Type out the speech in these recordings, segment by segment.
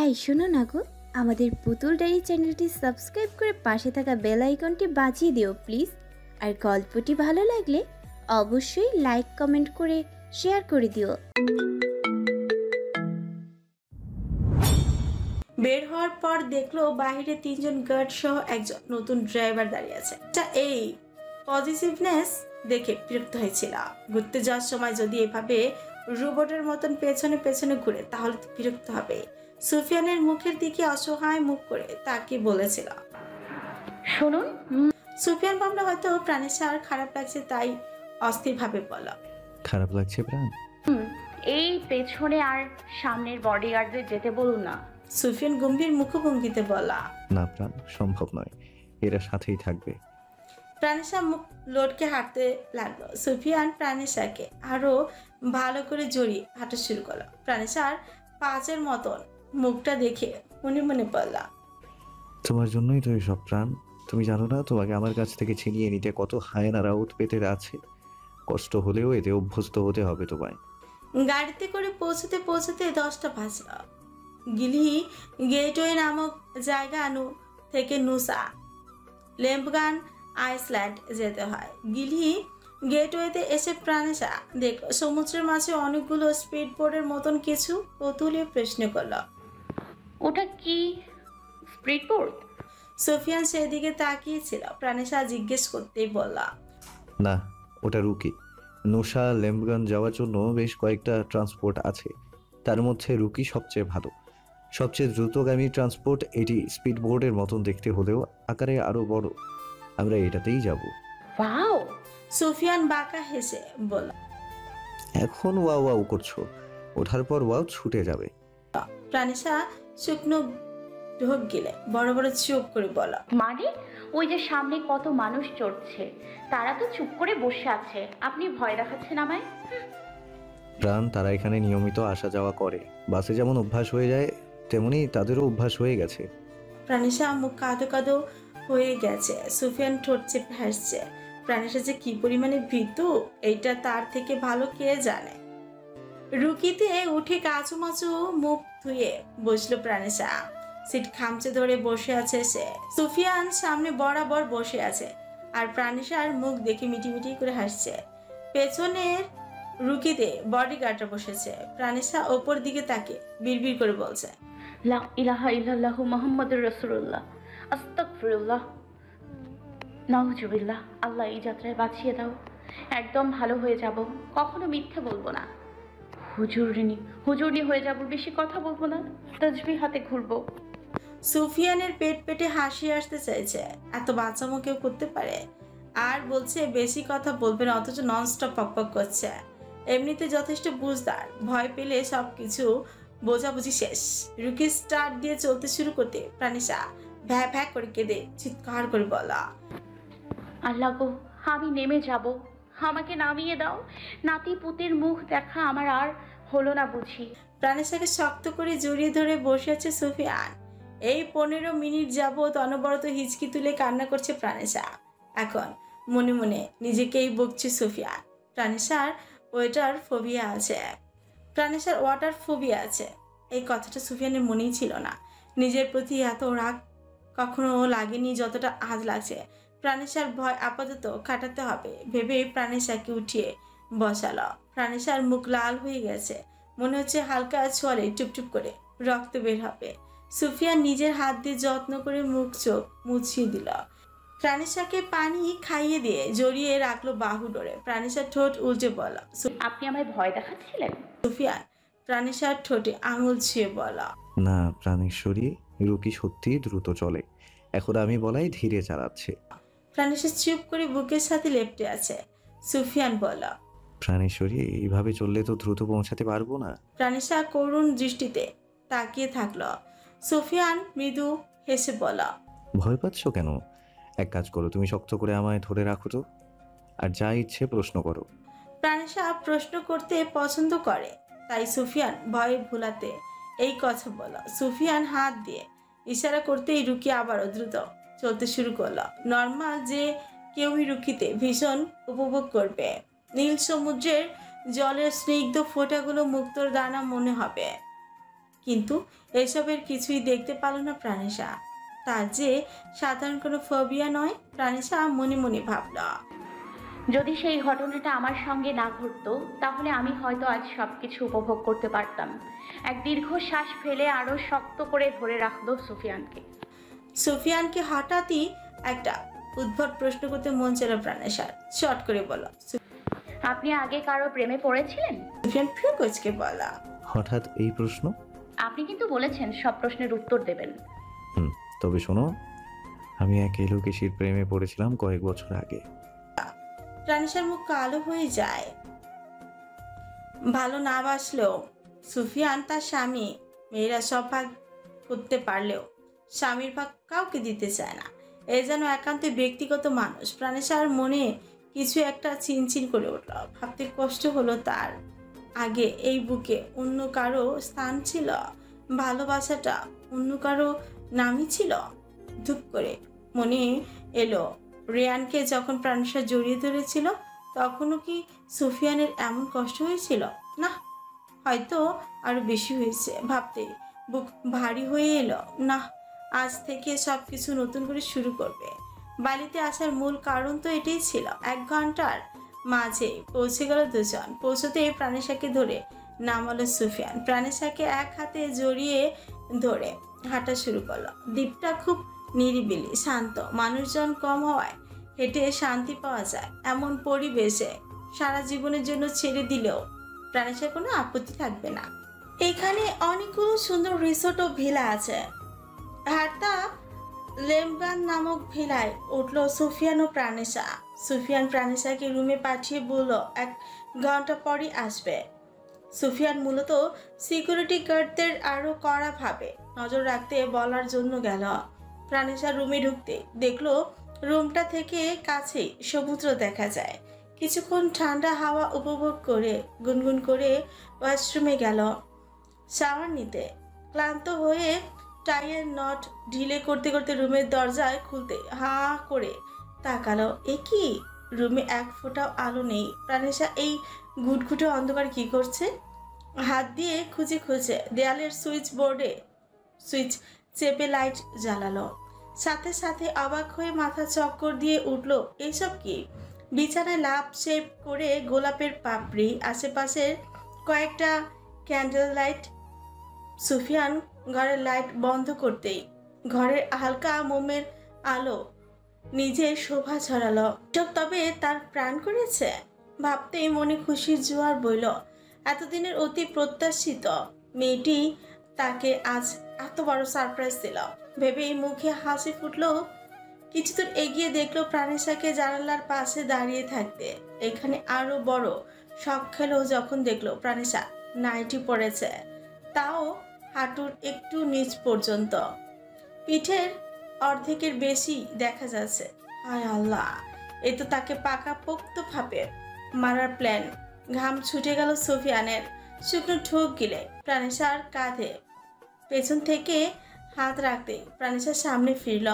এই শোনো না গো, আমাদের পুতুল ডায়েরি চ্যানেলটি সাবস্ক্রাইব করে পাশে থাকা বেল আইকনটি বাজিয়ে দিও প্লিজ। আর গল্পটি ভালো লাগলে অবশ্যই লাইক কমেন্ট করে শেয়ার করে দিও। বের হওয়ার পর দেখলো বাইরে 3জন গার্ড সহ একজন নতুন ড্রাইভার দাঁড়িয়ে আছে। এই পজিটিভনেস দেখে বিরক্ত হয়েছিল। ঘুরতে যাওয়ার সময় যদি এভাবে রোবটের মতন পেছনে পেছনে ঘুরে তাহলে তো বিরক্ত হবে। সুফিয়ানের মুখের দিকে অসহায় মুখ করে তাকে বলেছিল, শুনুন। সুফিয়ান ভাবলো হয়তো প্রাণেশার খারাপ লাগছে, তাই অস্থিরভাবে বলল, খারাপ লাগছে প্রাণ? এই পেছনে আর সামনের বডিগার্ডদের যেতে বলুন না। সুফিয়ান গম্ভীর মুখভঙ্গিতে বলা, না প্রাণ, সম্ভব নয়, এরা সাথেই থাকবে। প্রাণেশা মুখ লটকে হাঁটতে লাগলো। সুফিয়ান প্রাণেশাকে আরো ভালো করে জড়িয়ে হাঁটা শুরু করলো। প্রাণেশার পাঁচের মতন মুখটা দেখে মনে মনে বললা, তোমার জন্যই তো সব প্রাণ। তুমি জানো না তোমাকে আমার কাছ থেকে ছিনিয়ে নিতে কত হায়নারা উৎপেতে আছে। কষ্ট হলেও এতে অভ্যস্ত হতে হবে তোমায়। গাড়িতে করে পৌঁছতে পৌঁছতে 10টা বাজল। গিলি গেটওয়ে নামক জায়গা থেকে নুসা লেম্পগান আইসল্যান্ড যেতে হয়। গিলি গেটওয়েতে এসে প্রাণেশা দেখলো সমুদ্রের মাঝে অনেকগুলো স্পিড বোর্ডের মতন কিছু। কৌতূহলী প্রশ্ন করলো, ওটা কি স্পিড বোর্ড? সুফিয়ান সেদিকে তাকিয়েছিল। প্রাণেশা জিজ্ঞেস করতেই বলল, না, ওটা রুকি। নোশা লেম্বগান যাওয়ার জন্য বেশ কয়েকটা ট্রান্সপোর্ট আছে, তার মধ্যে রুকি সবচেয়ে ভালো, সবচেয়ে দ্রুতগামী ট্রান্সপোর্ট। এটি স্পিড বোর্ডের মতন দেখতে হলেও আকারে আরো বড়। আমরা এটাতেই যাব। ওয়াও! সুফিয়ান বাঁকা হেসে বলল, এখন ওয়াও ওয়াও করছো, ওঠার পর ওয়াও ছুটে যাবে। প্রাণেশা শুকনো ঢোক গিলে বড় বড় চোখ করে বলল, মানে ওই যে সামনে কত মানুষ চড়ছে, তারা তো চুপ করে বসে আছে, আপনি ভয় দেখাচ্ছেন আমায়? প্রাণ, তারা এখানে নিয়মিত আসা যাওয়া করে। বাসে যেমন অভ্যাস হয়ে যায় তেমনি তাদেরও অভ্যাস হয়ে গেছে। প্রাণেশা মুখ কাঁদো কাঁদো হয়ে গেছে। সুফিয়ান ঠোঁট চেপে হাসছে। প্রাণেশা যে কি পরিমাণে ভীতু এইটা তার থেকে ভালো কে জানে। রুকিতে উঠে কাচুমাচু মুখ ধুয়ে বসলো প্রাণেশা। সিট খামচে ধরে বসে আছে সে। সুফিয়ান সামনে বরাবর বসে আছে আর প্রাণেশার মুখ দেখে মিটিমিটি করে হাসছে। পেছনের রুকিতে বডিগার্ডরা বসেছে। প্রাণেশা ওপর দিকে তাকে বিড়বিড় করে বলছে, লা ইলাহা ইল্লাল্লাহু মুহাম্মাদুর রাসূলুল্লাহ, আস্তাগফিরুল্লাহ, নাউজুবিল্লাহ। আল্লাহ এই যাত্রায় বাঁচিয়ে দাও, একদম ভালো হয়ে যাব, কখনো মিথ্যে বলবো না, হুজুরনি হয়ে যাব, বেশি কথা বলবো না, তাসবিহ হাতে ঘুরবো। সুফিয়ানের পেট পেটে হাসি আসতে চাইছে। এত বাচ্চামো কেউ করতে পারে? আর বলছে বেশি কথা বলবে না, অথচ ননস্টপ পকপক করছে। এমনিতে যথেষ্ট বুঝদার, ভয় পেলে সবকিছু বোঝাবুঝি শেষ। রুকি স্টার্ট দিয়ে চলতে শুরু করতে প্রাণেশা ভ্যা ভ্যা করে কেঁদে চিৎকার করে বলা, আল্লাহ গো, আমি নেমে যাব, আমাকে নামিয়ে দাও, নাতি পুতির মুখ দেখা আমার আর হলো না বুঝি। প্রাণেশাকে শক্ত করে জড়িয়ে ধরে বসে আছে সুফিয়ান। এই 15 মিনিট যাবৎ অনবরত হিচকি তুলে কান্না করছে প্রাণেশা। এখন মনে মনে নিজেকেই বকছে সুফিয়ান। প্রাণেশার ওয়াটার ফোবিয়া আছে। এই কথাটা সুফিয়ানের মনেই ছিল না। নিজের প্রতি এত রাগ কখনো লাগেনি যতটা আজ লাগছে। প্রাণেশার ভয় আপাতত কাটাতে হবে ভেবে প্রাণেশাকে উঠিয়ে বসালো। প্রাণেশার মুখ লাল হয়ে গেছে, মনে হচ্ছে হালকা ছোঁয়ালে টুপটুপ করে রক্ত বের হবে। সুফিয়ান নিজের হাত দিয়ে যত্ন করে মুখ চোখ মুছিয়ে দিল। প্রাণেশাকে পানি খাইয়ে দিয়ে জড়িয়ে রাখলো বাহু ডোরে। প্রাণেশার ঠোঁট উল্টে বলা, আপনি আমায় ভয় দেখাচ্ছিলেন? সুফিয়ান প্রাণেশার ঠোঁটে আঙুল ছুঁয়ে বলা, না প্রাণেশ্বরী, রুকি সত্যি দ্রুত চলে, এখন আমি বলাই ধীরে চালাচ্ছে। প্রাণেশা চুপ করে বুকের সাথে লেপ্টে আছে। সুফিয়ান বলা, প্রাণেশ্বরী, এইভাবে চললে তো দ্রুত পৌঁছাতে পারবো না। প্রাণেশা করুণ দৃষ্টিতে তাকিয়ে থাকলো। সুফিয়ান মৃদু হেসে বলা, ভয় পাচ্ছ কেন? এক কাজ করো, তুমি শক্ত করে আমায় ধরে রাখো তো, আর যা ইচ্ছে প্রশ্ন করো। প্রাণেশা প্রশ্ন করতে পছন্দ করে, তাই সুফিয়ান ভয়ে ভুলাতে এই কথা বলা। সুফিয়ান হাত দিয়ে ইশারা করতেই রুকি আবারও দ্রুত চলতে শুরু করলো। নর্মাল যে কেউই রুকিতে ভীষণ উপভোগ করবে। নীল সমুদ্রের জলের স্নিগ্ধ ফোঁটাগুলো মুক্তোর দানা মনে হবে। কিন্তু এসবের কিছুই দেখতে পেল না প্রাণেশা। তার যে সাধারণ কোনো ফোবিয়া নয়, প্রাণেশা মনে মনে ভাবল। যদি সেই ঘটনাটা আমার সঙ্গে না ঘটতো তাহলে আমি হয়তো আজ সবকিছু উপভোগ করতে পারতাম। এক দীর্ঘশ্বাস ফেলে আরো শক্ত করে ধরে রাখলো সুফিয়ানকে। সুফিয়ানকে হঠাৎই একটা উদ্ভট প্রশ্ন করতে মন চাইল প্রাণেশার। চট করে বলল। আপনি আগে কারো প্রেমে পড়েছিলেন? সুফিয়ান ফির কোচকে বলা। হঠাৎ এই প্রশ্ন? আপনি কিন্তু বলেছেন সব প্রশ্নের উত্তর দেবেন। তবে শোনো, আমি এক এলোকেশীর প্রেমে পড়েছিলাম কয়েক বছর আগে। প্রাণেশার মুখ কালো হয়ে যায়। ভালো না বাসলেও সুফিয়ান তার স্বামী। মেয়েরা সব ভাগ করতে পারলেও স্বামীর ভাগ কাউকে দিতে চায় না। এ যেন একান্ত ব্যক্তিগত মানুষ। প্রাণেশার মনে কিছু একটা চিনচিন করে উঠল। ভাবতে কষ্ট হলো তার আগে এই বুকে অন্য কারো স্থান ছিল, ভালোবাসাটা অন্য কারো নামই ছিল। ধূপ করে মনে এলো রেয়ানকে যখন প্রাণেশা জড়িয়ে ধরেছিল তখনও কি সুফিয়ানের এমন কষ্ট হয়েছিল? না, হয়তো আরো বেশি হয়েছে। ভাবতে বুক ভারী হয়ে এলো। না, আজ থেকে সব কিছু নতুন করে শুরু করবে। বাড়িতে আসার মূল কারণ তো এটাই ছিল। 1 ঘন্টার মাঝে পৌঁছে গেল দুজন। পৌঁছতে প্রাণেশাকে ধরে নামালো সুফিয়ান। প্রাণেশাকে এক হাতে জড়িয়ে ধরে হাঁটা শুরু করলো। দ্বীপটা খুব নিরিবিলি, শান্ত। মানুষজন কম হওয়ায় হেঁটে শান্তি পাওয়া যায়। এমন পরিবেশে সারা জীবনের জন্য ছেড়ে দিলেও প্রাণেশার কোনো আপত্তি থাকবে না। এখানে অনেকগুলো সুন্দর রিসোর্ট ও ভিলা আছে। হারতা লেমগান নামক ভিলায় উঠল সুফিয়ান ও প্রাণেশা। সুফিয়ান প্রাণেশাকে রুমে পাঠিয়ে বলল 1 ঘন্টা পরই আসবে। সুফিয়ান মূলত সিকিউরিটি গার্ডদের আরো কড়া ভাবে নজর রাখতে বলার জন্য গেল। প্রাণেশা রুমে ঢুকতে দেখলো রুমটা থেকে কাছেই সমুদ্র দেখা যায়। কিছুক্ষণ ঠান্ডা হাওয়া উপভোগ করে গুনগুন করে ওয়াশরুমে গেল শাওয়ার নিতে। ক্লান্ত হয়ে টাইয়ের নট ঢিলে করতে করতে রুমের দরজায় খুলতে হা করে তাকালো। এ কি, রুমে 1 ফোঁটাও আলো নেই। প্রাণেশা এই ঘুটঘুটে অন্ধকার কি করছে? হাত দিয়ে খুঁজে খুঁজে দেয়ালের সুইচ বোর্ডে সুইচ চেপে লাইট জ্বালালো। সাথে সাথে অবাক হয়ে মাথা চক্কর দিয়ে উঠল। এইসব কি? বিছানায় লাভ শেপ করে গোলাপের পাপড়ি, আশেপাশের কয়েকটা ক্যান্ডেল লাইট। সুফিয়ান ঘরের লাইট বন্ধ করতেই ঘরের হালকা মোমের আলো নিজের শোভা ছড়ালো। তবে তার প্রাণ করেছে ভাবতেই মনে খুশির জোয়ার বইল। এতদিনের অতি প্রত্যাশিত মেয়েটি তাকে আজ এত বড় সারপ্রাইজ দিল ভেবেই মুখে হাসি ফুটলো। কিছু দূর এগিয়ে দেখলো প্রাণেশাকে জানালার পাশে দাঁড়িয়ে থাকতে। এখানে আরো বড় শখ খেলো যখন দেখলো প্রাণেশা নাইটি পরেছে, তাও হাঁটুর একটু নিচ পর্যন্ত। পিঠের অর্ধেকের বেশি দেখা যাচ্ছে। হায় আল্লাহ, এ তো তাকে পাকাপোক্ত ভাবে মারার প্ল্যান। ঘাম ছুটে গেল সুফিয়ানের। শুকনো ঠোক গিলে প্রাণেশার কাঁধে পেছন থেকে হাত রাখতে প্রাণেশার সামনে ফিরল।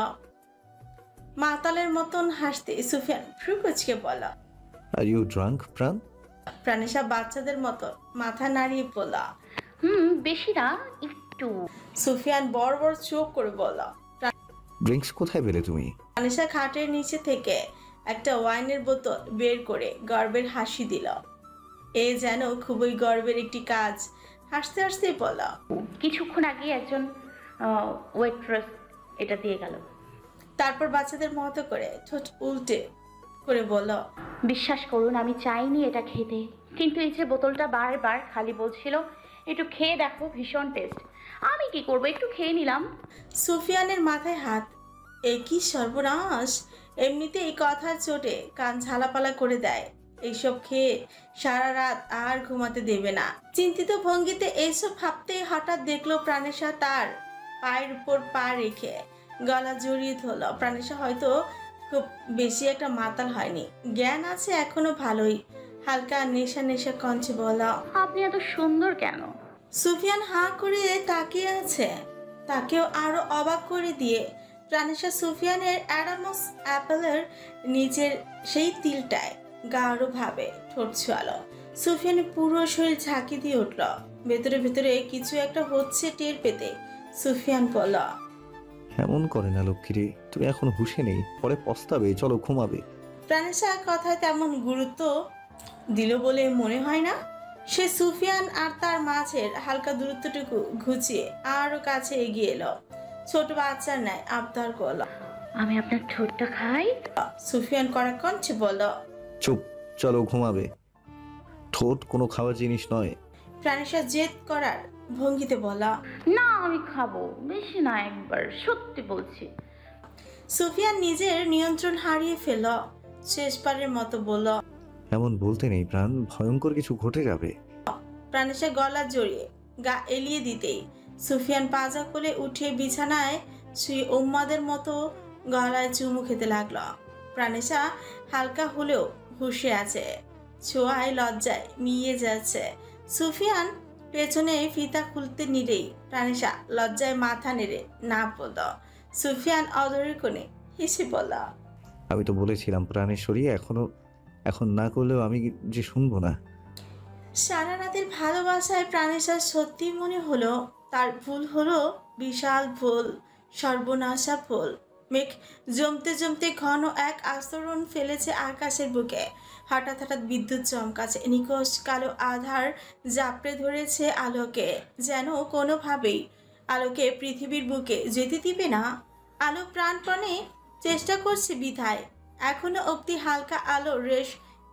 মাতালের মতন হাসতে সুফিয়ান ফ্রু কুচকে বলল, আর ইউ ড্রাঙ্ক প্রাণ? প্রাণেশা বাচ্চাদের মতো মাথা নাড়িয়ে বলল, বেশি না, একটু। সুফিয়ান বড় বড় চোখ করে বলল। ড্রিঙ্কস কোথায় পেলে তুমি? প্রাণেশা খাটের নিচে থেকে একটা ওয়াইনের বোতল বের করে গর্বের হাসি দিল। এ যেন খুবই গর্বের একটি কাজ। হাসতে হাসতে বলল, কিছুক্ষণ আগে একজন ওয়েট্রেস এটা দিয়ে গেল। তারপর বাচ্চাদের মতো করে ঠোঁট উল্টে করে বলল, বিশ্বাস করুন আমি চাইনি এটা খেতে, কিন্তু এই যে বোতলটা বারবার খালি বলছিল একটু খেয়ে দেখো, ভীষণ টেস্ট। আমি কি করব, একটু খেয়ে নিলাম। সুফিয়ানের মাথায় হাত। এ কি সর্বনাশ! এমনিতে এই কথার চোটে কান ঝালাপালা করে দেয়। এইসব খেয়ে সারা রাত আর ঘুমাতে দেবে না। চিন্তিত ভঙ্গিতে এইসব ভাবতে হঠাৎ দেখলো প্রাণেশা তার পায়ের উপর পা রেখে গলা জড়িয়ে ধরল। প্রাণেশা হয়তো খুব বেশি একটা মাতাল হয়নি, জ্ঞান আছে এখনো ভালোই। হালকা নেশা নেশা কঞ্চে বলা, আপনি এত সুন্দর কেন? সুফিয়ান হাঁ করে তাকিয়ে আছে। তাকেও আরো অবাক করে দিয়ে প্রাণেশা সুফিয়ানের অ্যাডামস অ্যাপেলের নিচের সেই তিলটায় গাঢ় ভাবে ঠোঁট ছোঁয়ালো। সুফিয়ানের পুরো শরীর ঝাঁকি দিয়ে উঠল। ভেতরে ভেতরে কিছু একটা হচ্ছে টের পেতে সুফিয়ান বলল, এমন করে না লক্ষ্মীরে, তুমি এখন হুঁশে নেই, পরে পস্তাবে, চলো ঘুমাবে। প্রাণেশা কথায় তেমন গুরুত্ব দিল বলে মনে হয় না। সে সুফিয়ান আর তার মাঝের হালকা দূরত্বটুকু ঘুচিয়ে আরো কাছে এগিয়ে এলো। ছোট বাচ্চার ন্যায় আবদার করল। আমি আপনার ঠোঁটটা খাই। সুফিয়ান কড়া কণ্ঠে বলল, চুপ, চলো ঘুমাবে। ঠোঁট কোনো খাওয়ার জিনিস নয়। প্রাণেশা জেদ করার ভঙ্গিতে বলা, না আমি খাবো, বেশি না, একবার, সত্যি বলছি। সুফিয়ান নিজের নিয়ন্ত্রণ হারিয়ে ফেলল। শেষবারের মতো বলল, এমন বলতে নেই প্রাণ, ভয়ঙ্কর কিছু ঘটে যাবে। প্রাণেশা গলা জড়িয়ে গা এলিয়ে দিতেই সুফিয়ান পাজা কোলে উঠে বিছানায় শুয়ে উম্মাদের মতো গলায় চুমু খেতে লাগলো। প্রাণেশা হালকা হলেও হুঁশে আছে, ছোঁয়ায় লজ্জায় মিয়ে যাচ্ছে। সুফিয়ান পেছনে ফিতা খুলতে নিলেই প্রাণেশা লজ্জায় মাথা নেড়ে না বলল। সুফিয়ান অদরের কোণে হেসে বলল, আমি তো বলেছিলাম প্রাণেশ্বরী, এখন না করলেও আমি যে শুনবো না। সারা রাতের ভালোবাসায় প্রাণেশার সত্যি মনে হলো তার ভুল হলো বিশাল ভুল, সর্বনাশা ভুল। মেঘ জমতে জমতে ঘন এক আস্তরণ ফেলেছে আকাশের বুকে। হঠাৎ হঠাৎ বিদ্যুৎ চমকাছে, নিকষ কালো আধার জাপড়ে ধরেছে আলোকে, যেন কোনোভাবেই আলোকে পৃথিবীর বুকে যেতে দিবে না। আলো প্রাণপণে চেষ্টা করছে বিধায় এখনো অব্দি হালকা আলো রেশ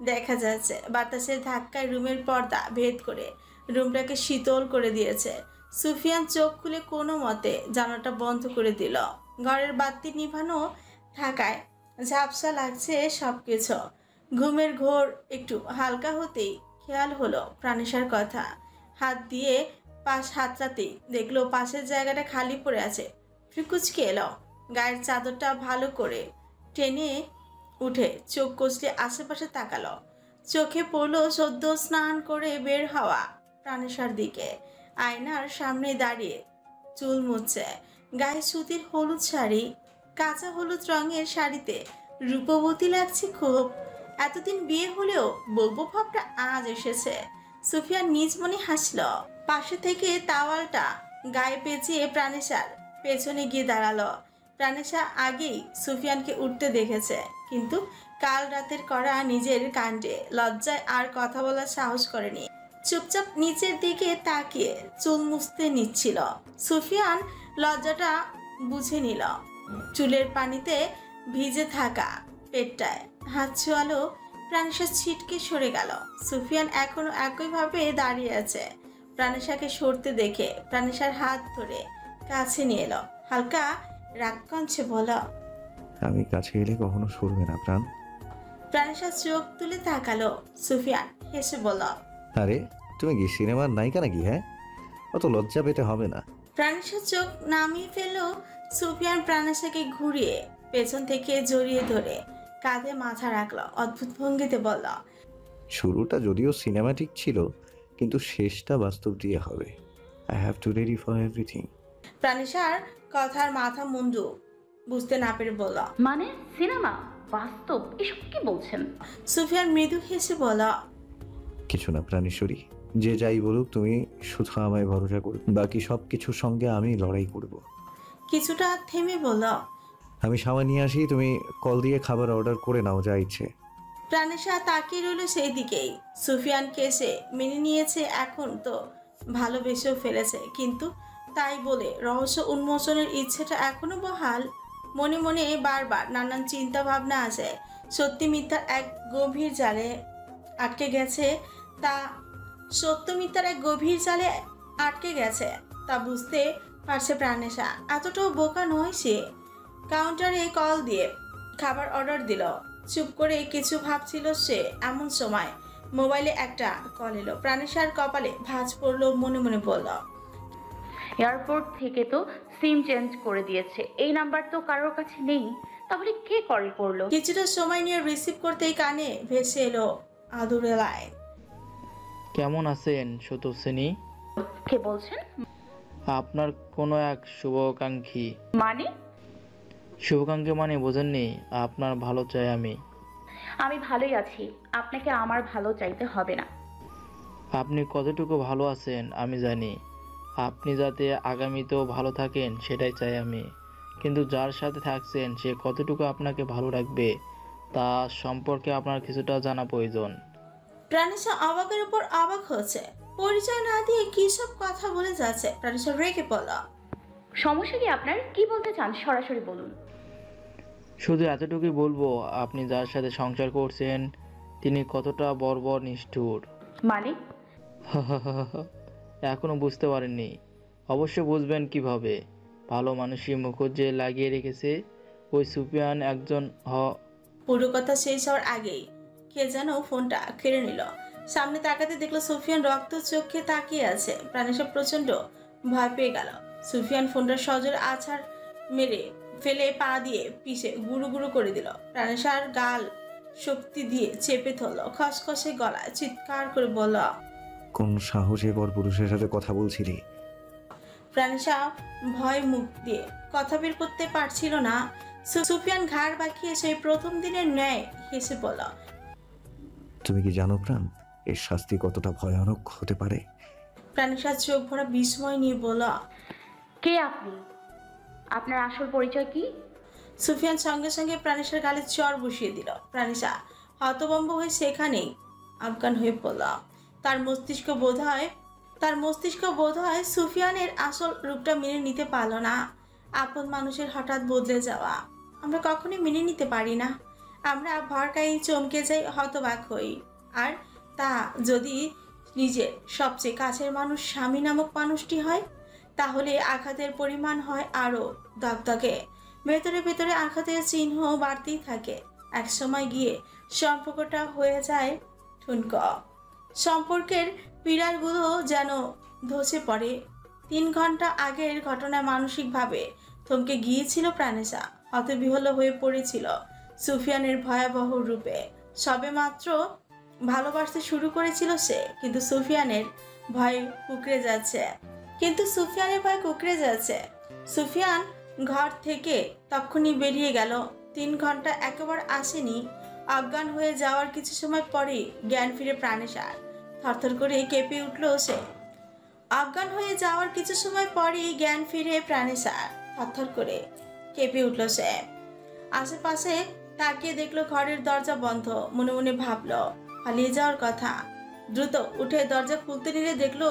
দেখা যাচ্ছে। বাতাসের ধাক্কায় রুমের পর্দা ভেদ করে রুমটাকে শীতল করে দিয়েছে। সুফিয়ান চোখ খুলে কোনো মতে জানালাটা বন্ধ করে দিল। ঘরের বাতি নিভানো থাকায় ঝাপসা লাগছে সবকিছু। ঘুমের ঘোর একটু হালকা হতেই খেয়াল হলো প্রাণেশার কথা। হাত দিয়ে পাশ হাতড়াতেই দেখলো পাশের জায়গাটা খালি পড়ে আছে। ফ্রিকুচকে এলো, গায়ের চাদরটা ভালো করে টেনে উঠে চোখ কষলে আশেপাশে তাকালো। চোখে পড়লো সদ্য স্নান করে বের হওয়া প্রাণেশার দিকে। আয়নার সামনে দাঁড়িয়ে চুল মুছছে, গায়ে সুতির হলুদ শাড়ি, কাঁচা হলুদ রঙের শাড়িতে রূপবতী লাগছে খুব। এতদিন বিয়ে হলেও বলবো ভাবটা আজ এসেছে। সুফিয়ান নিজ মনে হাসল। পাশে থেকে তাওয়ালটা গায়ে পেঁচিয়ে প্রাণেশার পেছনে গিয়ে দাঁড়ালো। প্রাণেশা আগেই সুফিয়ানকে উঠতে দেখেছে, কিন্তু কাল রাতের করা নিজের কাণ্ডে লজ্জায় আর কথা বলার সাহস করেনি। চুপচাপ নিচের দিকে তাকিয়ে চুল মুছতে নিচ্ছিল। সুফিয়ান লজ্জাটা বুঝে নিল। চুলের পানিতে ভিজে থাকা পেটটায় হাত ছোঁয়ালো। প্রাণেশা ছিটকে সরে গেল। সুফিয়ান এখনো একইভাবে দাঁড়িয়ে আছে। প্রাণেশাকে সরতে দেখে প্রাণেশার হাত ধরে কাছে নিয়ে এলো। হালকা রাগ কঞ্চে বলল, আমি কাছে এলে কখনো সরবে না প্রাণ। প্রাণেশা চোখ তুলে তাকালো। সুফিয়ান হেসে বলল, আরে তুমি কি সিনেমার নায়িকা নাকি? হ্যাঁ, অত লজ্জা পেতে হবে না। প্রাণেশা চোখ নামিয়ে ফেললো। সুফিয়ান প্রাণেশাকে ঘুরিয়ে পেছন থেকে জড়িয়ে ধরে কাঁধে মাথা রাখলো। অদ্ভুত ভঙ্গিতে বলল, শুরুটা যদিও সিনেমাটিক ছিল, কিন্তু শেষটা বাস্তব দিয়ে হবে। I have to ready for everything. প্রাণেশার কথার মাথা মুন্ডু বুঝতে না পেরে বলল, মানে সিনেমা বাস্তব এসব কি বলছেন? সুফিয়ান মৃদু হেসে বলল, কিছু না প্রাণেশ্বরী, যে যাই বলুক তুমি শুধু আমায় ভরসা করবে, বাকি সব কিছুর সঙ্গে আমি লড়াই করব। কিছুটা থেমে বলল, আমি সামা নিয়ে আসি, তুমি কল দিয়ে খাবার অর্ডার করে নাও, যা ইচ্ছে। প্রাণেশা তাকিয়ে রইল সেই দিকেই। সুফিয়ান কেসে মেনে নিয়েছে, এখন তো ভালোবেসেও ফেলেছে, কিন্তু তাই বলে রহস্য উন্মোচনের ইচ্ছেটা এখনো বহাল। মনে মনে বারবার নানান চিন্তা ভাবনা আসে। সত্যি মিথ্যার এক গভীর জালে আটকে গেছে তা তা বুঝতে পারছে প্রাণেশা। এতটাও বোকা নয় সে। কাউন্টারে কল দিয়ে খাবার অর্ডার দিল। চুপ করে কিছু ভাবছিল সে। এমন সময় মোবাইলে একটা কল এলো। প্রাণেশার কপালে ভাঁজ পড়লো, মনে মনে বলল, এয়ারপোর্ট থেকে তো সিম চেঞ্জ করে দিয়েছে, এই নাম্বার তো কারোর কাছে নেই, তাহলে কে কল করলো? কিছুটা সময় নিয়ে রিসিভ করতেই কানে ভেসে এলো আদুরে লাইন, কেমন আছেন শতসেনী? কে বলছেন? আপনার কোনো এক শুভাকাঙ্ক্ষী। মানে? শুভাকাঙ্ক্ষী মানে বোঝেননি? আপনার ভালো চাই আমি। আমি ভালোই আছি, আপনাকে আমার ভালো চাইতে হবে না। আপনি কতটুকু ভালো আছেন আমি জানি। আপনি যাতে আগামীতেও ভালো থাকেন সেটাই চাই আমি। কিন্তু যার সাথে থাকছেন সে কতটুকু আপনাকে ভালো রাখবে তা সম্পর্কে আপনার কিছুটা জানা প্রয়োজন। প্রাণেশা অবাকের উপর অবাক হচ্ছে। পরিচয় না দিয়ে কি সব কথা বলে যাচ্ছে। প্রাণেশা রেগে পড়ল। সমস্যা কি আপনার? কি বলতে চান সরাসরি বলুন। শুধু এতটুকুই বলবো, আপনি যার সাথে সংসার করছেন তিনি কতটা বর্বর নিষ্ঠুর। মানে? এখনো বুঝতে পারেননি? অবশ্য বুঝবেন কিভাবে। ভালো মানুষই মুখোশ যে লাগিয়ে রেখেছে ওই সুফিয়ান একজন পুরো কথা শেষ হওয়ার আগেই কে যেন ফোনটা কেড়ে নিল। সামনে তাকাতে দেখলো সুফিয়ান রক্ত চোখে তাকিয়ে আছে। প্রাণেশা প্রচন্ড ভয় পেয়ে গেল। সুফিয়ান ফোনটা সজোরে আছাড় মেরে ফেলে পা দিয়ে পিষে গুরু গুরু করে দিল। প্রাণেশার গাল শক্তি দিয়ে চেপে ধরল। খসখসে গলায় চিৎকার করে বলল, কোন সাহসে পর পুরুষের সাথে কথা বলছিলি? প্রাণেশা ভয় মুখ দিয়ে কথা বের করতে পারছিল না। সুফিয়ান ঘাড় বাঁকিয়ে সেই প্রথম দিনের ন্যায় হেসে বলল, তুমি কি জানো প্রাণ, এর শাস্তি কতটা ভয়ানক হতে পারে? প্রাণেশা চোখ ভরা বিস্ময় নিয়ে বলল, কে আপনি? আপনার আসল পরিচয় কি? সুফিয়ান সঙ্গে সঙ্গে প্রাণেশার গালে চর বসিয়ে দিল। প্রাণেশা হতভম্ব হয়ে সেখানেই আফগান হয়ে পড়ল। তার মস্তিষ্ক বোধ হয় সুফিয়ানের আসল রূপটা মেনে নিতে পারল না। আপন মানুষের হঠাৎ বদলে যাওয়া আমরা কখনোই মেনে নিতে পারি না। আমরা ভরকাই চমকে যাই, হতবাক হই। আর তা যদি নিজের সবচেয়ে কাছের মানুষ স্বামী নামক মানুষটি হয়, তাহলে আঘাতের পরিমাণ হয় আরও দগদগে। ভেতরে ভেতরে আঘাতের চিহ্ন বাড়তেই থাকে। একসময় গিয়ে সম্পর্কটা হয়ে যায় ঠুনক। সম্পর্কের পিলারগুলো যেন ধসে পড়ে। 3 ঘন্টা আগের ঘটনায় মানসিকভাবে থমকে গিয়েছিল প্রাণেশা। হতবিহ্বল হয়ে পড়েছিল সুফিয়ানের ভয়াবহ রূপে। সবে মাত্র ভালোবাসতে শুরু করেছিল সে, কিন্তু সুফিয়ানের ভয়ে কুকড়ে যাচ্ছে। সুফিয়ান ঘর থেকে তখনই বেরিয়ে গেল। 3 ঘন্টা একেবারে আসেনি। অজ্ঞান হয়ে যাওয়ার কিছু সময় পরেই জ্ঞান ফিরে প্রাণেশার। থরথর করে কেঁপে উঠল সে। অজ্ঞান হয়ে যাওয়ার কিছু সময় পরেই জ্ঞান ফিরে প্রাণেশার। থরথর করে কেঁপে উঠল সে। আশেপাশে তাকিয়ে দেখলো ঘরের দরজা বন্ধ। মনে মনে ভাবলো পালিয়ে যাওয়ার কথা। দ্রুত উঠে দরজা খুলতে নিলে দেখলো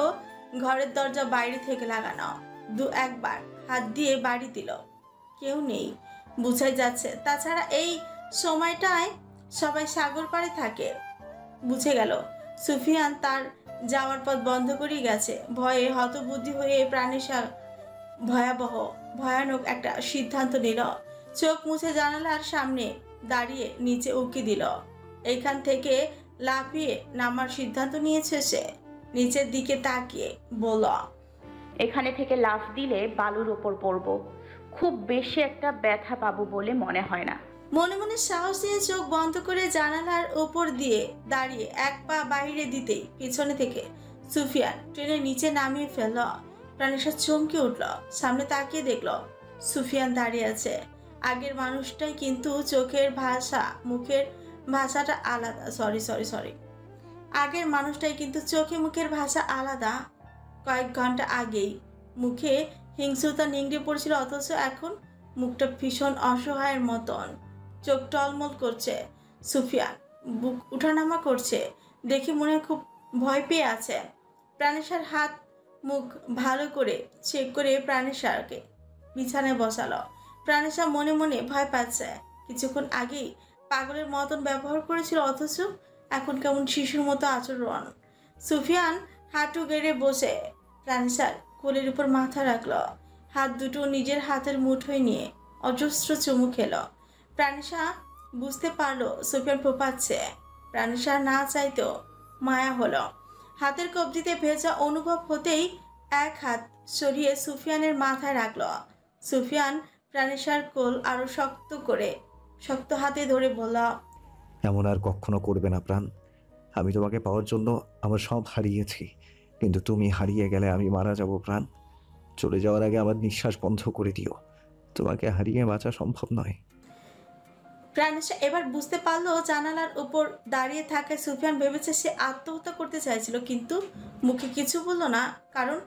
ঘরের দরজা বাইরে থেকে লাগানো। 2-1 বার হাত দিয়ে বাড়ি দিল, কেউ নেই। বুঝাই যাচ্ছে তাছাড়া এই সময়টায় সবাই সাগর পাড়ে থাকে। বুঝে গেল সুফিয়ান তার যাওয়ার পথ বন্ধ করে গেছে। ভয়ে হতবুদ্ধি হয়ে প্রাণেশা ভয়ানক একটা সিদ্ধান্ত নিল। চোখ মুছে জানালার সামনে দাঁড়িয়ে নিচে উকি দিল। এখান থেকে লাফিয়ে নামার সিদ্ধান্ত নিয়েছে সে। নিচের দিকে তাকিয়ে বলল, এখানে থেকে লাফ দিলে বালুর ওপর পড়বো। খুব বেশি একটা ব্যথা পাবো বলে মনে হয় না। মনে মনে সাহস নিয়ে চোখ বন্ধ করে জানালার উপর দিয়ে দাঁড়িয়ে 1 পা বাইরে দিতেই পিছনে থেকে সুফিয়ান ট্রেনের নিচে নামিয়ে ফেলল। প্রাণেশা চমকে উঠল। সামনে তাকিয়ে দেখল সুফিয়ান দাঁড়িয়ে আছে। আগের মানুষটাই, কিন্তু চোখের ভাষা মুখের ভাষাটা আলাদা। সরি আগের মানুষটাই, কিন্তু চোখে মুখের ভাষা আলাদা। কয়েক ঘন্টা আগেই মুখে হিংস্রতা নিংড়ে পড়ছিল, অথচ এখন মুখটা ভীষণ অসহায়ের মতন। চোখ টলমল করছে। সুফিয়ান বুক উঠানামা করছে। দেখে মনে খুব ভয় পেয়ে আছে। প্রাণেশার হাত মুখ ভালো করে চেক করে প্রাণেশাকে বিছানায় বসালো। প্রাণেশা মনে মনে ভয় পাচ্ছে। কিছুক্ষণ আগেই পাগলের মতন ব্যবহার করেছিল, অথচ এখন কেমন শিশুর মতো আচরণ। সুফিয়ান হাঁটু গেড়ে বসে প্রাণেশার কোলের উপর মাথা রাখলো। হাত দুটো নিজের হাতের মুঠোয় নিয়ে অজস্র চুমু খেলো। প্রাণেশা বুঝতে পারলো সুফিয়ান ফোঁপাচ্ছে। প্রাণেশা না চাইতেও মায়া হলো। হাতের কবজিতে ভেজা অনুভব হতেই 1 হাত সরিয়ে সুফিয়ানের মাথায় রাখলো। সুফিয়ান প্রাণেশার কোল আরো শক্ত হাতে ধরে বলল, এমন আর কখনো করবে না প্রাণ। আমি তোমাকে পাওয়ার জন্য আমার সব হারিয়েছি, কিন্তু তুমি হারিয়ে গেলে আমি মারা যাব প্রাণ। চলে যাওয়ার আগে আমার নিঃশ্বাস বন্ধ করে দিও। তোমাকে হারিয়ে বাঁচা সম্ভব নয়। প্রাণেশা এবার বুঝতে পারলো জানালার উপর দাঁড়িয়ে থাকা সুফিয়ান ভেবেছে সে আত্মহত্যা করতে চাইছিল, কিন্তু মুখে কিছু বলল না, কারণ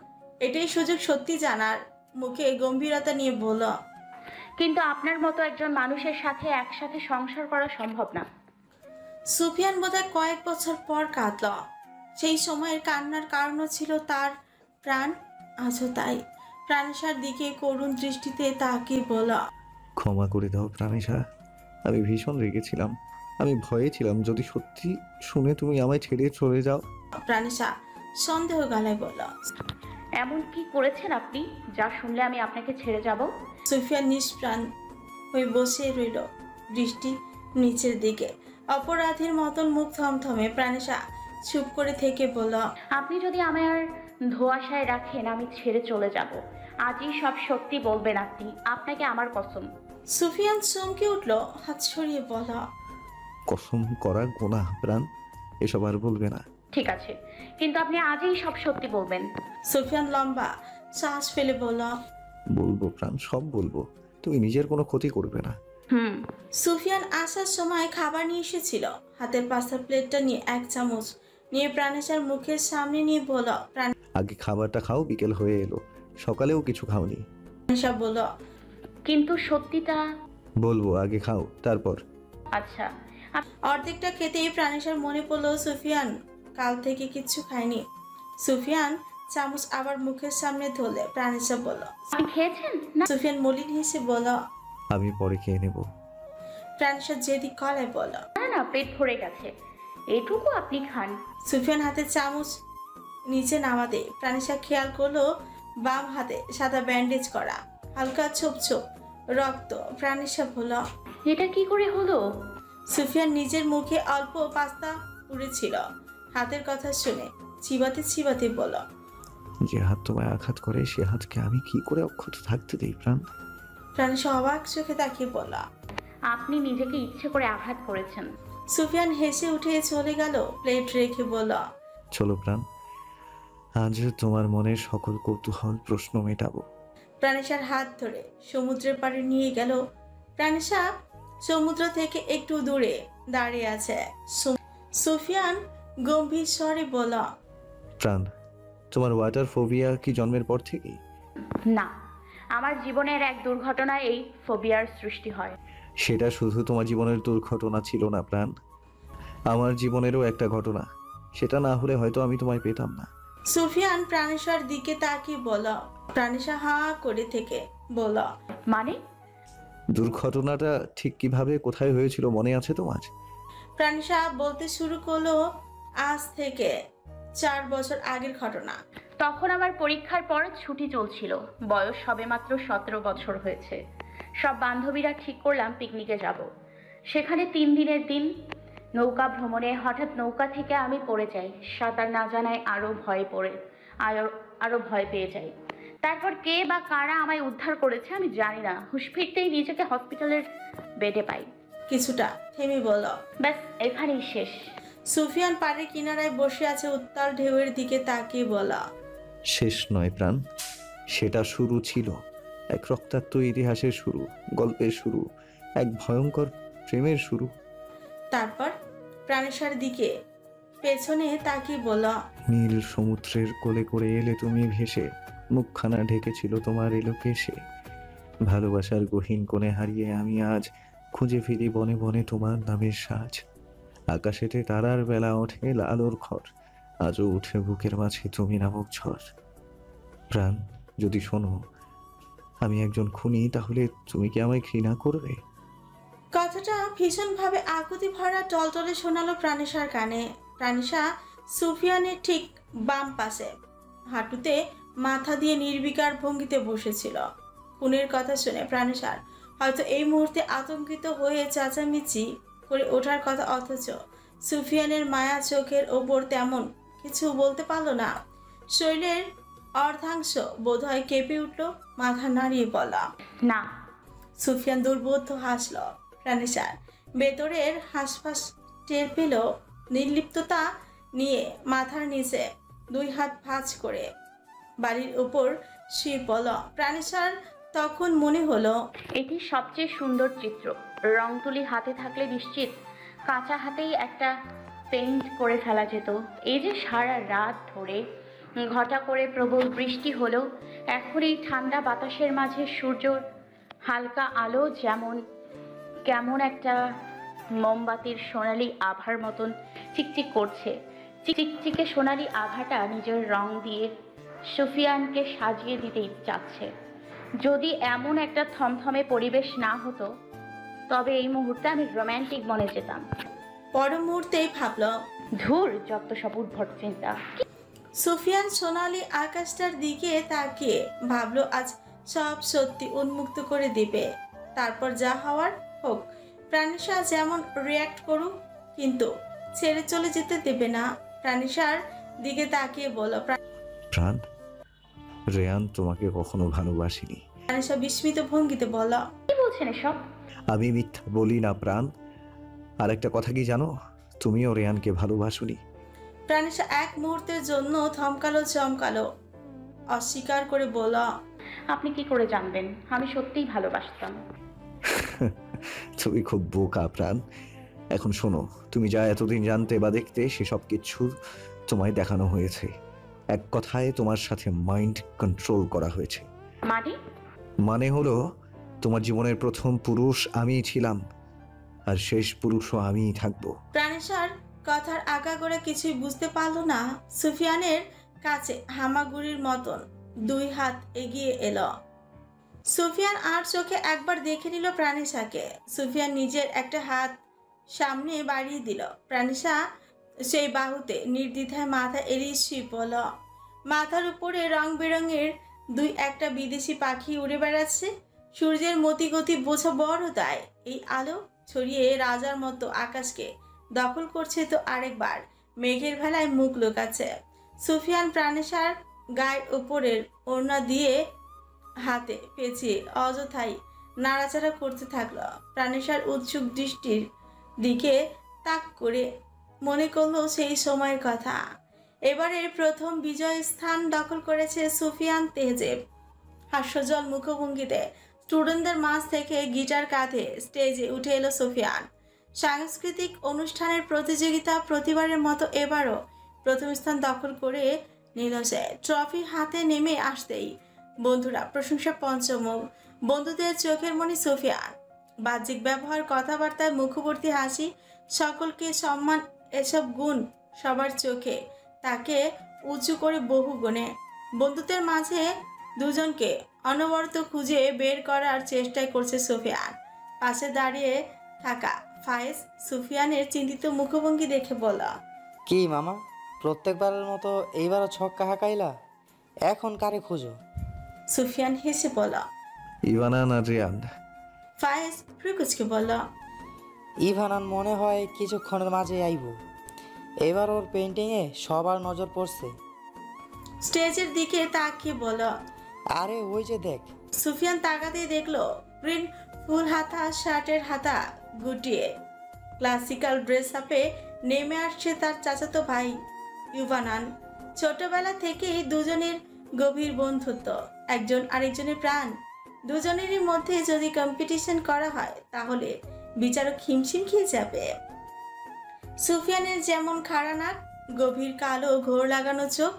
এটাই সুযোগ সত্যি জানার। মুখে গম্ভীরতা নিয়ে বলল, কিন্তু আপনার মতো একজন মানুষের সাথে একসাথে সংসার করা সম্ভব না। সুফিয়ান বোধহয় কয়েক বছর পর কাঁদল। সেই সময়ের কান্নার কারণও ছিল তার প্রাণ। আজও তাই প্রাণেশার দিকে করুণ দৃষ্টিতে তাকিয়ে বলল, ক্ষমা করে দাও প্রাণেশা, আমি ভীষণ রেগেছিলাম। আমি ভয়ে ছিলাম যদি সত্যি শুনে তুমি আমায় ছেড়ে চলে যাও। প্রাণেশা সন্দেহ গলায় বলল, এমন কি করেছেন আপনি যা শুনলে আমি আপনাকে ছেড়ে যাব? সুফিয়ান নিষ্প্রাণ হয়ে বসে রইল, দৃষ্টি নিচের দিকে। অপরাধীর মতন মুখ থমথমে। প্রাণেশা চুপ করে থেকে বলল, আপনি যদি আমার ধোঁয়াশায় রাখেন আমি ছেড়ে চলে যাব। আজই সব সত্যি বলবেন আপনি, আপনাকে আমার কসম। সুফিয়ান চমকে উঠল, হাত সরিয়ে বলল, কসম করা গোনাহ প্রাণ, এসব আর বলবে না। ঠিক আছে, কিন্তু আপনি আজই সব সত্যি বলবেন। সুফিয়ান লম্বা শ্বাস ফেলে বলল, বলবো প্রাণ, সব বলবো, তুমি নিজের কোনো ক্ষতি করবে না। সুফিয়ান আসার সময় খাবার নিয়ে এসেছিল। হাতের পাশা প্লেটটা নিয়ে এক চামচ নিয়ে প্রাণেশার মুখের সামনে নিয়ে বলল, আগে খাবারটা খাও, বিকেল হয়ে এলো, সকালেও কিছু খাওনি। প্রাণেশা বলল, কিন্তু সত্যিটা বলবো, আগে খাও তারপর। আচ্ছা। অর্ধেকটা খেতেই প্রাণেশার মনে পড়লো সুফিয়ান কাল থেকে কিচ্ছু খায়নি। সুফিয়ান চামচ আবার মুখের সামনে ধরলে প্রাণেশা বলল, আপনি খেয়েছেন না? সুফিয়ান মলিন হেসে বলল। আমি পরে খেয়ে নেব। প্রাণেশা জেদি গলায় বলল, না না, পেট ভরে গেছে, এটুকু আপনি খান। সুফিয়ান হাতে চামচ নিচে নামাতে প্রাণেশা খেয়াল করলো বাম হাতে সাদা ব্যান্ডেজ করা, হালকা ছোপ ছোপ রক্ত। প্রাণেশা বলল, এটা কি করে হলো? সুফিয়ান নিজের মুখে অল্প পাস্তা পুড়েছিল। হাতের কথা শুনে চিবাতে চিবাতে বলল, যে হাত তোমায় আঘাত করে সে হাতকে আমি কি করে অক্ষত থাকতে দিই প্রাণ? প্রাণেশা অবাক চোখে তাকিয়ে বলল, আপনি নিজেকে ইচ্ছে করে আঘাত করেছেন। সুফিয়ান হেসে উঠে চলে গেল, প্লেট রেখে বলল, চলো প্রাণ, আজ তোমার মনের সকল কৌতূহল প্রশ্ন মেটাবো। প্রাণেশার হাত ধরে সমুদ্রের পাড়ে নিয়ে গেল। প্রাণেশা সমুদ্র থেকে একটু দূরে দাঁড়িয়ে আছে। সুফিয়ান গম্ভীর স্বরে বলল, প্রাণ, তোমার ওয়াটার ফোবিয়া কি জন্মের পর থেকেই? না, আমার জীবনের এক দুর্ঘটনায় এই ফোবিয়ার সৃষ্টি হয়। সেটা শুধু তোমার জীবনের দুর্ঘটনা ছিল না প্রাণ, আমার জীবনেরও একটা ঘটনা। সেটা না হলে হয়তো আমি তোমায় পেতাম না। সুফিয়ান প্রাণেশার দিকে তাকিয়ে বলল। প্রাণেশা হা করে থেকে বলল, মানে? দুর্ঘটনাটা ঠিক কিভাবে কোথায় হয়েছিল মনে আছে তোমার? প্রাণেশা বলতে শুরু করলো আজ থেকে 4 বছর আগের ঘটনা। তখন আমার পরীক্ষার পর ছুটি চলছিল, বয়স সবেমাত্র 17 বছর হয়েছে। সব বান্ধবীরা ঠিক করলাম পিকনিকে যাব। সেখানে 3 দিনের দিন। নৌকা ভ্রমণে হঠাৎ নৌকা থেকে আমি পড়ে যাই। সাঁতার না জানায় আরো ভয় পেয়ে যাই। তারপর কে বা কারা আমায় উদ্ধার করেছে আমি জানি না। হুঁশ ফিরতেই নিজেকে হসপিটালের বেডে পাই। কিছুটা থেমে বলল, ব্যাস এখানেই শেষ। সুফিয়ান পাড়ের কিনারায় বসে আছে, উত্তাল ঢেউয়ের দিকে তাকিয়ে বলা, শেষ নয় প্রাণ, সেটা শুরু ছিল। এক রক্তাক্ত ইতিহাসের শুরু, গল্পের শুরু, এক ভয়ঙ্কর প্রেমের শুরু। তারপর প্রাণেশার দিকে পেছনে তাকিয়ে বলা, নীল সমুদ্রের কোলে করে এলে তুমি ভেসে, মুখখানা ঢেকেছিল তোমার এলো কেশে। ভালোবাসার গহীন কোণে হারিয়ে আমি আজ খুঁজে ফিরি বনে বনে তোমার নামের সাজ। আকাশেতে তারার বেলা ওঠে আলোর ঘর, আজও উঠে বুকের মাঝে তুমি নামক ঝড়। প্রাণ, যদি শোনো আমি একজন খুনি, তাহলে তুমি কি আমায় ঘৃণা করবে? কথাটা ভীষণভাবে আকুতি ভরা টলটলে শোনালো প্রাণেশার কানে। প্রাণেশা সুফিয়ানের ঠিক বাম পাশে হাঁটুতে মাথা দিয়ে নির্বিকার ভঙ্গিতে বসেছিল। খুনের কথা শুনে প্রাণেশার হয়তো এই মুহূর্তে আতঙ্কিত হয়ে চেঁচামেচি করে ওঠার কথা, অথচ সুফিয়ানের মায়া চোখের ওপর তেমন কিছু বলতে পারল না। শরীরের অর্ধাংশ বোধহয় কেঁপে উঠল, মাথা নাড়িয়ে বলা, না। সুফিয়ান দুর্বোধ্য হাসল। প্রাণেশার ভেতরের হাঁসফাঁস টের পেল, নির্লিপ্ততা নিয়ে মাথার নিচে 2 হাত ভাঁজ করে বাড়ির উপর শুয়ে পড়ল। প্রাণেশার তখন মনে হলো এটি সবচেয়ে সুন্দর চিত্র। রং তুলি হাতে থাকলে নিশ্চিত কাঁচা হাতেই একটা পেইন্ট করে ফেলা যেত। এই যে সারা রাত ধরে ঘটা করে প্রবল বৃষ্টি হলো, এখন এই ঠান্ডা বাতাসের মাঝে সূর্যর হালকা আলো যেমন কেমন একটা মোমবাতির সোনালি আভার মতন চিকচিক করছে। চিকচিকে সোনালি আভাটা নিজের রং দিয়ে সুফিয়ানকে সাজিয়ে দিতে চাচ্ছে। যদি এমন একটা থমথমে পরিবেশ না হতো, তবে এই মুহূর্তে আমি রোম্যান্টিক বনে যেতাম। পর মুহূর্তেই ভাবল ধুর, যত সব উদ্ভট চিন্তা। সুফিয়ান সোনালি আকাশটার দিকে তাকিয়ে ভাবল আজ সব সত্যি উন্মুক্ত করে দিবে, তারপর যা হওয়ার হোক। প্রাণিশা যেমন রিয়্যাক্ট করুক, কিন্তু ছেড়ে চলে যেতে দেবে না। প্রাণিশার দিকে তাকিয়ে বলল, প্রাণ, রেয়ান তোমাকে কখনো ভালোবাসিনি। প্রাণিশা বিস্মিত ভঙ্গিতে বলল, কি বলছেন এসব? আমি মিথ্যা বলি না প্রাণ। আর একটা কথা কি জানো, তুমিও রেয়ানকে ভালোবাসোনি। প্রাণিশা এক মুহূর্তের জন্য থমকালো, চমকালো, অস্বীকার করে বলল, আপনি কি করে জানবেন? আমি সত্যিই ভালোবাসতাম। তুমি খুব বোকা প্রাণ। এখন শোনো, তুমি যা এতদিন জানতে বা দেখতে সেসব কিছু তোমায় দেখানো হয়েছে। এক কথায় তোমার সাথে মাইন্ড কন্ট্রোল করা হয়েছে। মানে হলো, তোমার জীবনের প্রথম পুরুষ আমিই ছিলাম, আর শেষ পুরুষও আমিই থাকবো। প্রাণেশার কথার আগাগোড়া কিছুই বুঝতে পারল না। সুফিয়ানের কাছে হামাগুড়ির মতন দুই হাত এগিয়ে এলো। সুফিয়ান আর চোখে একবার দেখে নিল প্রাণেশাকে। সুফিয়ান নিজের একটা হাত সামনে বাড়িয়ে দিল। প্রাণেশা সেই বাহুতে নির্দ্বিধায় মাথা এড়িয়ে শুয়ে পড়ল। মাথার উপরে রং বেরঙের দুই একটা বিদেশি পাখি উড়ে বেড়াচ্ছে। সূর্যের মতিগতি বোঝা বড়, তাই এই আলো ছড়িয়ে রাজার মতো আকাশকে দখল করছে, তো আরেকবার মেঘের ভেলায় মুখ লুকাচ্ছে। সুফিয়ান প্রাণেশার গায়ের উপরের ওড়না দিয়ে হাতে পেঁচিয়ে অযথাই নাড়াচাড়া করতে থাকলো। প্রাণেশার উৎসুক দৃষ্টির দিকে তাক করে মনে করলো সেই সময়ের কথা। এবারের প্রথম বিজয় স্থান দখল করেছে সুফিয়ান তেজেব। হাস্যজল মুখভঙ্গিতে স্টুডেন্টদের মাঝ থেকে গিটার কাঁধে স্টেজে উঠে এলো সুফিয়ান। সাংস্কৃতিক অনুষ্ঠানের প্রতিযোগিতা প্রতিবারের মতো এবারও প্রথম স্থান দখল করে নিল সে। ট্রফি হাতে নেমে আসতেই বন্ধুরা প্রশংসা পঞ্চমুখ। বন্ধুদের চোখের মনি সুফিয়ান। বাহ্যিক ব্যবহার, কথাবার্তায় মুখবর্তী হাসি, সকলকে সম্মান, এসব গুণ সবার চোখে তাকে উঁচু করে বহু গুণে। বন্ধুদের মাঝে দুজনকে অনবরত খুঁজে বের করার চেষ্টাই করছে সুফিয়ান। পাশে দাঁড়িয়ে থাকা ফায়েজ সুফিয়ানের চিন্তিত মুখভঙ্গি দেখে বলা, কি মামা, প্রত্যেকবারের মতো এইবারও ছক্কা হাঁকাইলা? এখন কারে খুঁজো? সুফিয়ান হেসে বলা, ইভানান আর রিয়ান। ফায়েজ ফ্রিকুচকে বলা, ইভানান মনে হয় কিছুক্ষণের মাঝে আইব। এবার ওর পেন্টিংয়ে সবার নজর পড়ছে। স্টেজের দিকে তাকিয়ে বলা, আরে ওই যে দেখ। সুফিয়ান তাকাতেই দেখলো প্রিন্ট ফুল হাতা শার্টের হাতা গুটিয়ে ক্লাসিক্যাল ড্রেস আপে নেমে আসছে তার চাচাতো ভাই ইভানান। ছোটবেলা থেকেই দুজনের গভীর বন্ধুত্ব, একজন আরেকজনের প্রাণ। দুজনেরই মধ্যে যদি কম্পিটিশন করা হয় তাহলে বিচারক হিমশিম খেয়ে যাবে। সুফিয়ানের যেমন খাড়া নাক, গভীর কালো ঘোর লাগানো চোখ,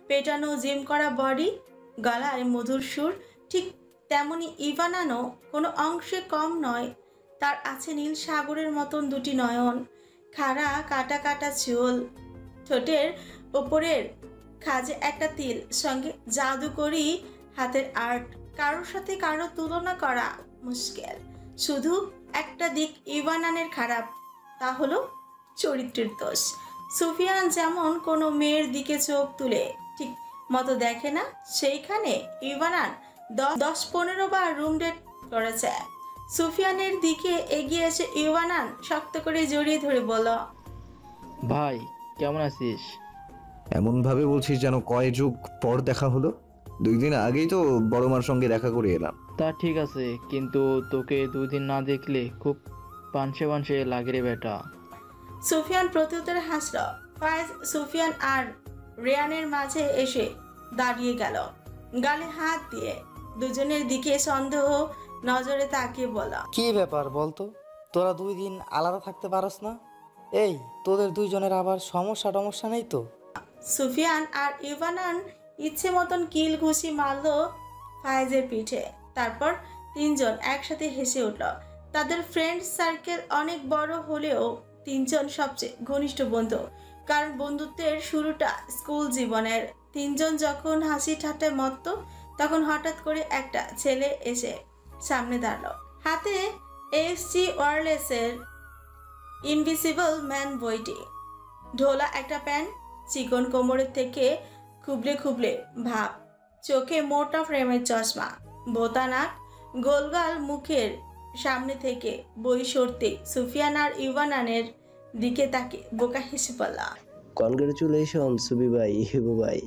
পেটানো জিম করা বডি, গলায় মধুর সুর, ঠিক তেমনি ইভানানও কোনো অংশে কম নয়। তার আছে নীল সাগরের মতন দুটি নয়ন, খাড়া কাটা কাটা চুল, ঠোঁটের ওপরের খাজে একটা তিল, সঙ্গে জাদুকরি হাতের আর্ট। কারোর সাথে কারো তুলনা করা মুশকিল। শুধু একটা দিক ইভানানের খারাপ, তা হলো চরিত্রের দোষ। সুফিয়ান যেমন কোনো মেয়ের দিকে চোখ তুলে ঠিক মতো দেখে না, সেইখানে ইভানান 10-15 বার রুম ডেট করেছে। সুফিয়ানের দিকে এগিয়ে এসে ইভানান শক্ত করে জড়িয়ে ধরে বলল, ভাই কেমন আছিস? এমন ভাবে বলছিস যেন কয় যুগ পর দেখা হলো। 2 দিন আগেই তো বড় মার সঙ্গে দেখা করে এলাম। তা ঠিক আছে, কিন্তু তোকে 2 দিন না দেখলে খুব পানসে পানসে লাগে রে বেটা। সুফিয়ান প্রত্যুত্তরে হাসল। ফায়েজ সুফিয়ান আর রেয়ানের মাঝে এসে দাঁড়িয়ে গেল, গালে হাত দিয়ে দুজনের দিকে সন্দেহ নজরে তাকিয়ে বলা, কি ব্যাপার বলতো, তোরা 2 দিন আলাদা থাকতে পারস না? এই তোদের দুইজনের আবার সমস্যা নেই তো? সুফিয়ান আর ইভানান ইচ্ছে মতন কিল ঘুষি মারল ফায়েজের পিঠে। তারপর তিনজন একসাথে হেসে উঠল। তাদের ফ্রেন্ড সার্কেল অনেক বড় হলেও তিনজন সবচেয়ে ঘনিষ্ঠ বন্ধু, কারণ বন্ধুত্বের শুরুটা স্কুল জীবনের। তিনজন যখন হাসি ঠাট্টায় মত্ত, তখন হঠাৎ করে একটা ছেলে এসে সামনে দাঁড়ালো। হাতে এসজি ওয়ারলেসের ইনভিসিবল ম্যান বইটি, ঢোলা একটা প্যান্ট, চিকন কোমরের থেকে খুবলে খুবলে ভাব, চোখে মোটা ফ্রেমের চশমা, বোতা নাক, গোলগাল মুখের সামনে থেকে বই সরতে সুফিয়ান আর ইভানানের দিকে তাকে বোকা হেসে বলল, কনগ্রেচুলেশন সুবি ভাই, হিবু ভাই।